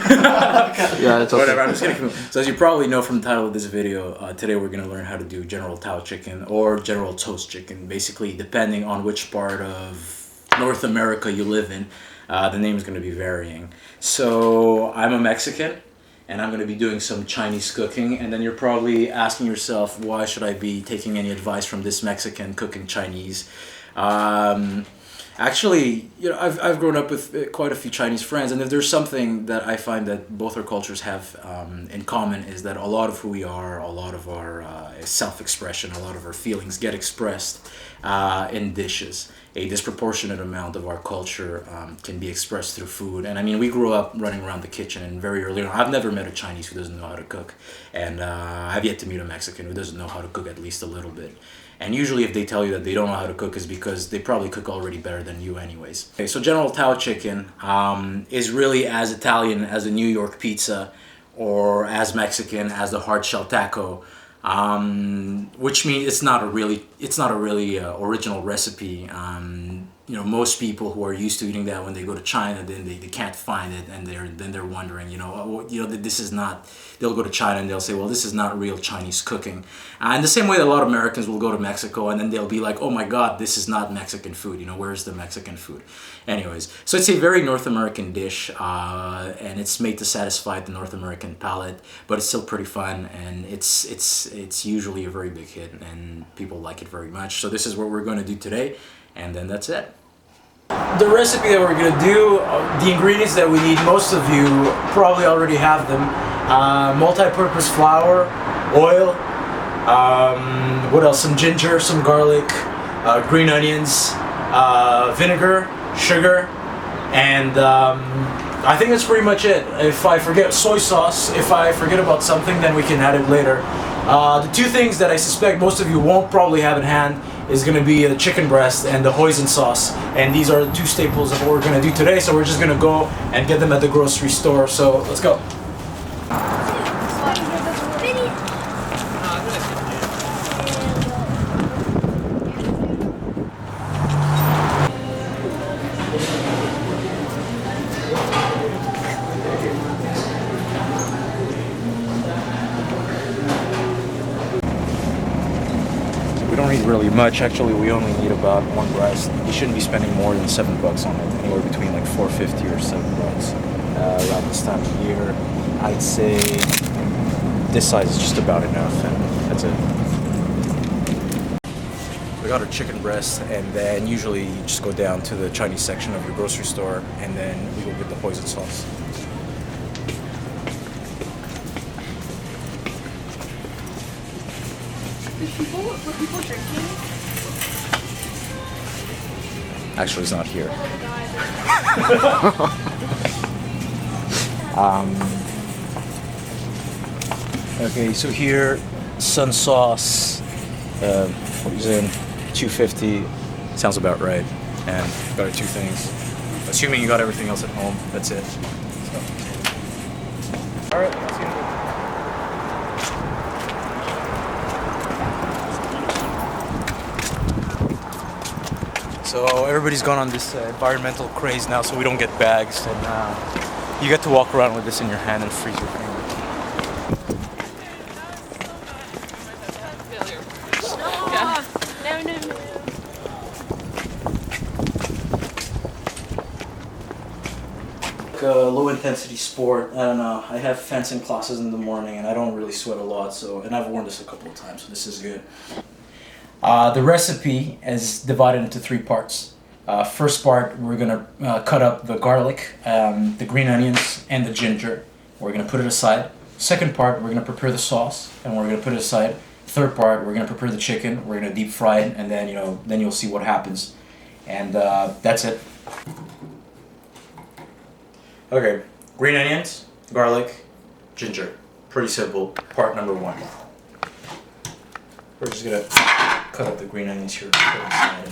Yeah, it's okay. Whatever, I'm just kidding. So as you probably know from the title of this video, today we're going to learn how to do General Tao chicken or General Toast chicken. Basically, depending on which part of North America you live in, the name is going to be varying. So I'm a Mexican, and I'm going to be doing some Chinese cooking, and then you're probably asking yourself, why should I be taking any advice from this Mexican cooking Chinese? Actually, you know, I've grown up with quite a few Chinese friends, and if there's something that I find that both our cultures have in common is that a lot of who we are, a lot of our self-expression, a lot of our feelings get expressed in dishes. A disproportionate amount of our culture can be expressed through food. And I mean, we grew up running around the kitchen, and very early on, I've never met a Chinese who doesn't know how to cook. And I've yet to meet a Mexican who doesn't know how to cook at least a little bit. And usually if they tell you that they don't know how to cook is because they probably cook already better than you anyways. Okay, so General Tao chicken is really as Italian as a New York pizza or as Mexican as the hard shell taco. Which means it's not a really original recipe. You know, most people who are used to eating that when they go to China, then they can't find it, and they're wondering, this is not. They'll go to China and they'll say, well, this is not real Chinese cooking. And the same way that a lot of Americans will go to Mexico and then they'll be like, oh my God, this is not Mexican food. You know, where's the Mexican food? Anyways, so it's a very North American dish, and it's made to satisfy the North American palate, but it's still pretty fun, and it's usually a very big hit, and people like it very much. So this is what we're going to do today, and then that's it. The recipe that we're going to do, the ingredients that we need, most of you probably already have them. Multi-purpose flour, oil, what else? Some ginger, some garlic, green onions, vinegar, sugar, and I think that's pretty much it. If I forget soy sauce, if I forget about something, then we can add it later. The two things that I suspect most of you won't probably have in hand is going to be the chicken breast and the hoisin sauce, and these are the two staples of what we're going to do today, so we're just going to go and get them at the grocery store. So let's go. We don't need really much. Actually, we only need about one breast. You shouldn't be spending more than $7 on it. Anywhere between like $4.50 or $7 around this time of year. I'd say this size is just about enough, and that's it. We got our chicken breast, and then usually you just go down to the Chinese section of your grocery store, and then we go get the hoisin sauce. Were people drinking? Actually, it's not here. Okay, so here, sun sauce, what is in, $2.50, sounds about right. And got our two things. Assuming you got everything else at home, that's it. So. All right, let's get it. So everybody's gone on this environmental craze now, so we don't get bags, and you get to walk around with this in your hand and freeze your fingers. A low intensity sport. I don't know. I have fencing classes in the morning, and I don't really sweat a lot. And I've worn this a couple of times, so this is good. The recipe is divided into three parts. First part, we're gonna cut up the garlic, the green onions, and the ginger. We're gonna put it aside. Second part, we're gonna prepare the sauce, and we're gonna put it aside. Third part, we're gonna prepare the chicken. We're gonna deep fry it, and then then you'll see what happens. And that's it. Okay, green onions, garlic, ginger. Pretty simple. Part number one. We're just gonna cut up the green onions here. Put inside.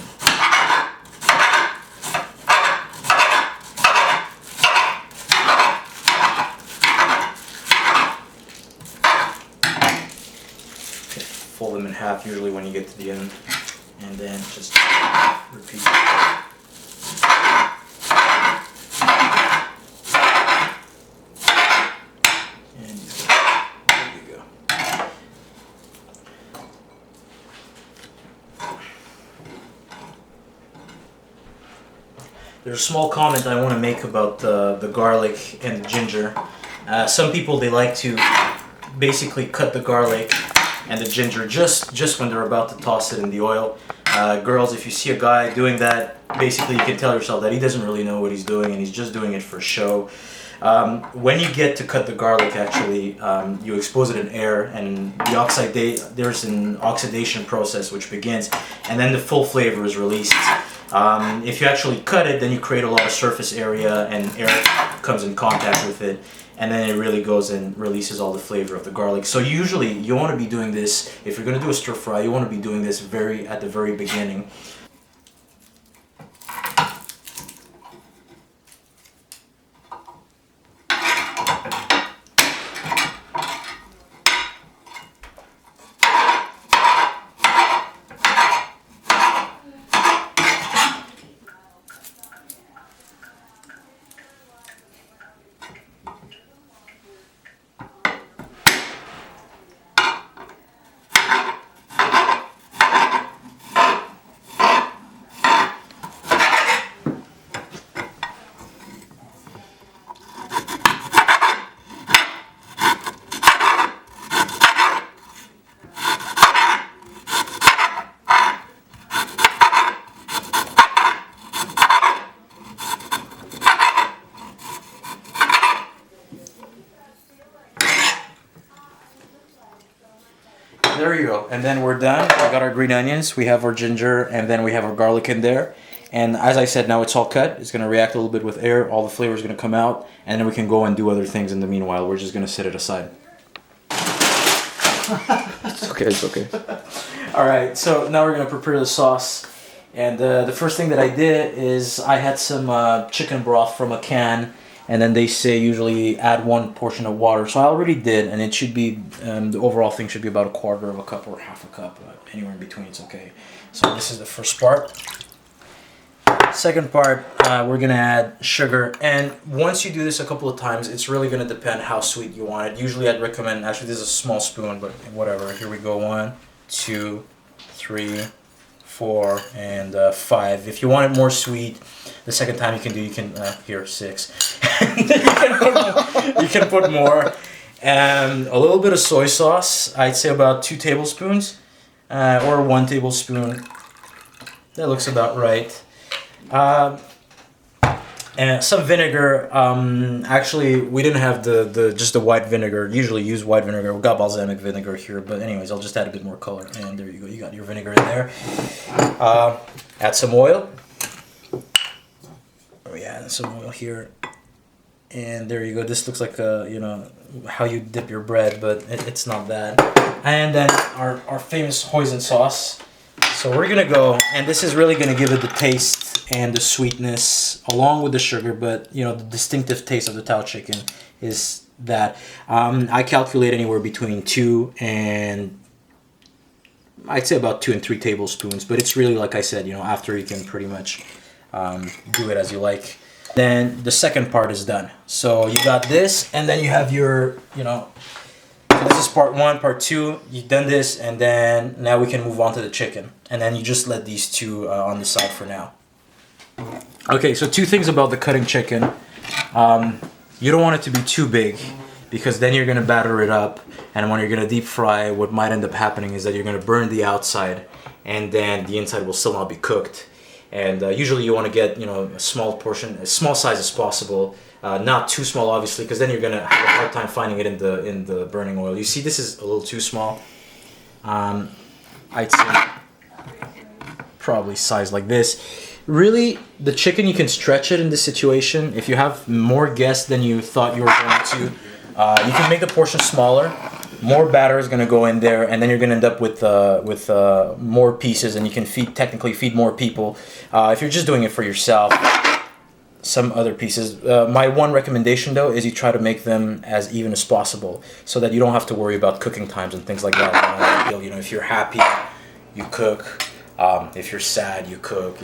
Fold them in half usually when you get to the end, and then just repeat. There's a small comment I want to make about the garlic and the ginger. Some people, they like to basically cut the garlic and the ginger just when they're about to toss it in the oil. Girls, if you see a guy doing that, basically you can tell yourself that he doesn't really know what he's doing and he's just doing it for show. When you get to cut the garlic, actually, you expose it in air, and there's an oxidation process which begins, and then the full flavor is released. If you actually cut it, then you create a lot of surface area, and air comes in contact with it, and then it really goes and releases all the flavor of the garlic. So usually, you want to be doing this, if you're going to do a stir fry, you want to be doing this at the very beginning. There you go, and then we're done. We got our green onions, we have our ginger, and then we have our garlic in there. And as I said, now it's all cut. It's going to react a little bit with air. All the flavor is going to come out, and then we can go and do other things in the meanwhile. We're just going to set it aside. It's okay, it's okay. All right, so now we're going to prepare the sauce. And the first thing that I did is I had some chicken broth from a can. And then they say usually add 1 portion of water. So I already did, and it should be, the overall thing should be about 1/4 of a cup or half a cup. Anywhere in between, it's okay. So this is the first part. Second part, we're gonna add sugar. And once you do this a couple of times, it's really gonna depend how sweet you want it. Usually I'd recommend, actually this is a small spoon, but whatever. Here we go, 1, 2, 3, 4, and 5. If you want it more sweet, the second time you can here 6. you can put more. And a little bit of soy sauce. I'd say about 2 tablespoons or 1 tablespoon. That looks about right. And some vinegar. Actually, we didn't have just the white vinegar. Usually use white vinegar. We got balsamic vinegar here, but anyways, I'll just add a bit more color. And there you go. You got your vinegar in there. Add some oil. Oh yeah, and some oil here. And there you go. This looks like how you dip your bread, but it's not that. And then our famous hoisin sauce. So we're gonna go, and this is really gonna give it the taste and the sweetness along with the sugar, but the distinctive taste of the Tao chicken is that. I calculate anywhere between 2 and I'd say about 2 and 3 tablespoons, but it's really, like I said, after you can pretty much do it as you like. Then the second part is done. So you got this, and then you have your, so this is part 1, part 2, you've done this, and then now we can move on to the chicken. And then you just let these two on the side for now. Okay, so 2 things about the cutting chicken. You don't want it to be too big, because then you're gonna batter it up, and when you're gonna deep fry, what might end up happening is that you're gonna burn the outside, and then the inside will still not be cooked. And usually you want to get a small portion, as small size as possible, not too small obviously, because then you're gonna have a hard time finding it in the burning oil. You see, this is a little too small. I'd say probably size like this. Really, the chicken, you can stretch it in this situation. If you have more guests than you thought you were going to, you can make the portion smaller. More batter is going to go in there, and then you're going to end up with more pieces, and you can technically feed more people. If you're just doing it for yourself, some other pieces. My one recommendation, though, is you try to make them as even as possible, so that you don't have to worry about cooking times and things like that. If you're happy, you cook. If you're sad, you cook.